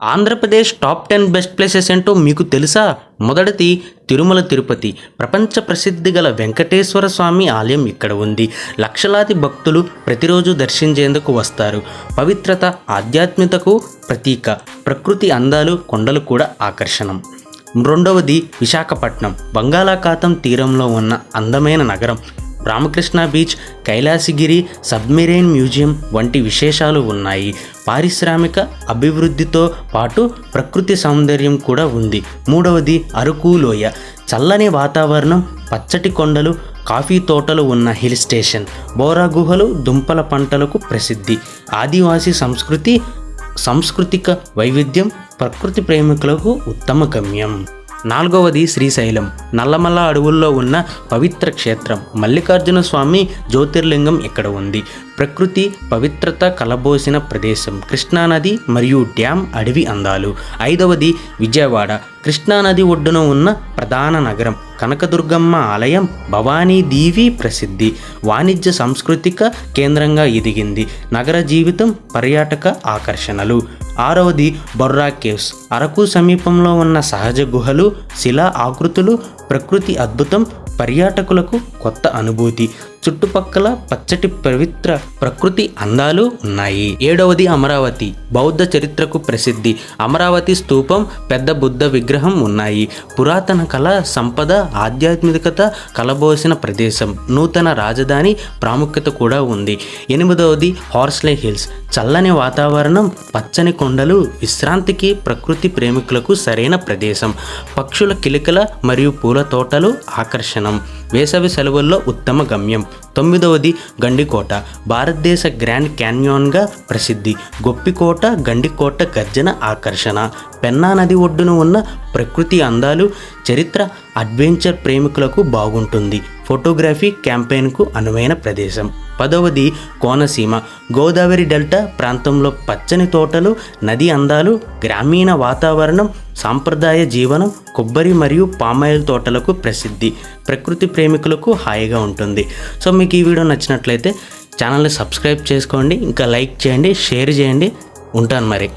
Andhra Pradesh top 10 best places ఏంటో మీకు తెలుసా? మొదటిది తిరుమల తిరుపతి. ప్రపంచ ప్రసిద్ధి గల వెంకటేశ్వర స్వామి ఆలయం ఇక్కడ ఉంది. లక్షలాది భక్తులు ప్రతిరోజు దర్శించేందుకు వస్తారు. పవిత్రత, ఆధ్యాత్మికతకు ప్రతీక. ప్రకృతి అందాలు, కొండలు కూడా ఆకర్షణం. రెండవది విశాఖపట్నం. బంగాళాఖాతం తీరంలో ఉన్న అందమైన నగరం. Ramakrishna beach, Kailasagiri, submarine museum వంటి విశేషాలు ఉన్నాయి. పారిశ్రామిక అభివృద్ధితో పాటు ప్రకృతి సౌందర్యం కూడా ఉంది. మూడవది అరకు లోయ. చల్లని వాతావరణం, పచ్చటి కొండలు, కాఫీ తోటలు ఉన్న హిల్ స్టేషన్. బోరా గుహలు దుంపల పంటలకు ప్రసిద్ధి. ఆదివాసీ సాంస్కృతిక వైవిధ్యం ప్రకృతి ప్రేమికులకు ఉత్తమ గమ్యం. నాలుగవది శ్రీశైలం. నల్లమల్ల అడవుల్లో ఉన్న పవిత్ర క్షేత్రం. మల్లికార్జున స్వామి జ్యోతిర్లింగం ఇక్కడ ఉంది. ప్రకృతి పవిత్రత కలబోసిన ప్రదేశం. కృష్ణానది మరియు డ్యామ్, అడవి అందాలు. ఐదవది విజయవాడ. కృష్ణానది ఒడ్డున ఉన్న ప్రధాన నగరం. కనకదుర్గమ్మ ఆలయం, భవానీ దీవి ప్రసిద్ధి. వాణిజ్య సాంస్కృతిక కేంద్రంగా ఎదిగింది. నగర జీవితం, పర్యాటక ఆకర్షణలు. ఆరవది బొర్రా కేవ్స్. అరకు సమీపంలో ఉన్న సహజ గుహలు, శిలా ఆకృతులు, ప్రకృతి అద్భుతం. పర్యాటకులకు కొత్త అనుభూతి. చుట్టుపక్కల పచ్చటి పవిత్ర ప్రకృతి అందాలు ఉన్నాయి. ఏడవది అమరావతి. బౌద్ధ చరిత్రకు ప్రసిద్ధి. అమరావతి స్తూపం, పెద్ద బుద్ధ విగ్రహం ఉన్నాయి. పురాతన కళ, సంపద, ఆధ్యాత్మికత కలబోసిన ప్రదేశం. నూతన రాజధాని ప్రాముఖ్యత కూడా ఉంది. ఎనిమిదవది హార్స్లే హిల్స్. చల్లని వాతావరణం, పచ్చని కొండలు, విశ్రాంతికి ప్రకృతి ప్రేమికులకు సరైన ప్రదేశం. పక్షుల కిలకల మరియు పూల తోటలు ఆకర్షణం. వేసవి సెలవుల్లో ఉత్తమ గమ్యం. తొమ్మిదవది గండికోట. భారతదేశ గ్రాండ్ క్యాన్యాన్గా ప్రసిద్ధి. గొప్పికోట, గండికోట గర్జన ఆకర్షణ. పెన్నా నది ఒడ్డున ఉన్న ప్రకృతి అందాలు, చరిత్ర, అడ్వెంచర్ ప్రేమికులకు బాగుంటుంది. ఫోటోగ్రఫీ క్యాంపెయిన్కు అనువైన ప్రదేశం. పదవది కోనసీమ. గోదావరి డెల్టా ప్రాంతంలో పచ్చని తోటలు, నది అందాలు, గ్రామీణ వాతావరణం, సాంప్రదాయ జీవనం, కొబ్బరి మరియు పామాయిల్ తోటలకు ప్రసిద్ధి. ప్రకృతి ప్రేమికులకు హాయిగా ఉంటుంది. సో మీకు ఈ వీడియో నచ్చినట్లయితే ఛానల్ని సబ్స్క్రైబ్ చేసుకోండి, ఇంకా లైక్ చేయండి, షేర్ చేయండి. ఉంటాను మరి.